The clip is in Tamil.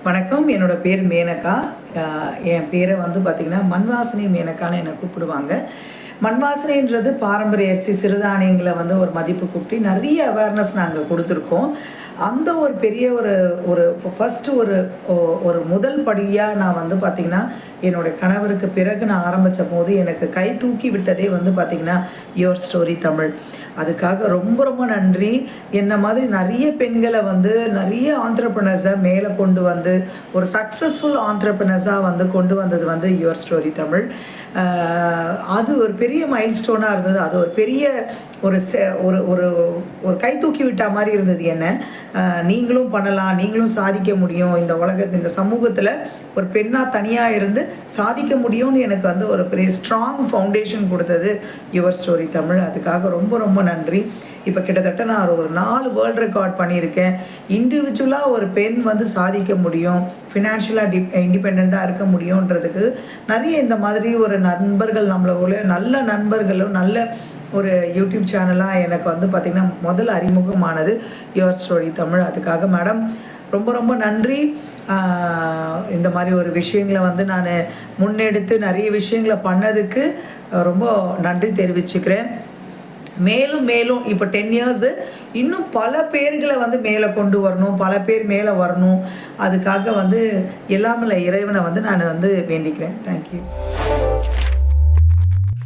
வணக்கம். என்னோட பேர் மேனகா. என் பேரை வந்து பார்த்திங்கன்னா மண்வாசனை மேனகான்னு என்னை கூப்பிடுவாங்க. மண்வாசனைன்றது பாரம்பரிய அரிசி சிறுதானியங்களை வந்து ஒரு மதிப்பு கூட்டி நிறைய அவேர்னஸ் நாங்கள் கொடுத்துருக்கோம். அந்த ஒரு பெரிய ஒரு ஒரு ஃபஸ்ட்டு ஒரு முதல் படியாக நான் வந்து பார்த்திங்கன்னா என்னோடய கணவருக்கு பிறகு நான் ஆரம்பித்த போது எனக்கு கை தூக்கி விட்டதே வந்து பார்த்திங்கன்னா யுவர் ஸ்டோரி தமிழ். அதுக்காக ரொம்ப ரொம்ப நன்றி. என்ன மாதிரி நிறைய பெண்களை வந்து நிறைய ஆண்டர்ப்ரனர்ஸை மேலே கொண்டு வந்து ஒரு சக்ஸஸ்ஃபுல் ஆண்டர்ப்ரனர்ஸாக வந்து கொண்டு வந்தது வந்து யுவர் ஸ்டோரி தமிழ். அது ஒரு பெரிய மைல்ஸ்டோனாக இருந்தது. அது ஒரு பெரிய ஒரு ஒரு ஒரு ஒரு கை தூக்கி விட்டா மாதிரி இருந்தது என்ன. நீங்களும் பண்ணலாம், நீங்களும் சாதிக்க முடியும், இந்த உலகத்தில் இந்த சமூகத்தில் ஒரு பெண்ணாக தனியாக இருந்து சாதிக்க முடியும்னு எனக்கு வந்து ஒரு பெரிய ஸ்ட்ராங் ஃபவுண்டேஷன் கொடுத்தது யுவர் ஸ்டோரி தமிழ். அதுக்காக ரொம்ப ரொம்ப நன்றி. இப்போ கிட்டத்தட்ட நான் ஒரு 4 வேர்ல்ட் ரெக்கார்ட் பண்ணியிருக்கேன். இண்டிவிஜுவலாக ஒரு பெண் வந்து சாதிக்க முடியும், ஃபினான்ஷியலாக இண்டிபெண்ட்டாக இருக்க முடியுன்றதுக்கு நிறைய இந்த மாதிரி ஒரு நண்பர்கள், நம்மளோட நல்ல நண்பர்களும் நல்ல ஒரு யூடியூப் சேனலாக எனக்கு வந்து பார்த்திங்கன்னா முதல் அறிமுகமானது யுவர் ஸ்டோரி தமிழ். அதுக்காக மேடம் ரொம்ப ரொம்ப நன்றி. இந்த மாதிரி ஒரு விஷயங்களை வந்து நான் முன்னெடுத்து நிறைய விஷயங்களை பண்ணதுக்கு ரொம்ப நன்றி தெரிவிச்சுக்கிறேன். மேலும் மேலும் இப்போ 10 இயர்ஸு இன்னும் பல பேர்களை வந்து மேலே கொண்டு வரணும், பல பேர் மேலே வரணும். அதுக்காக வந்து எல்லாமே இறைவனை வந்து நான் வந்து வேண்டிக்கிறேன். தேங்க்யூ.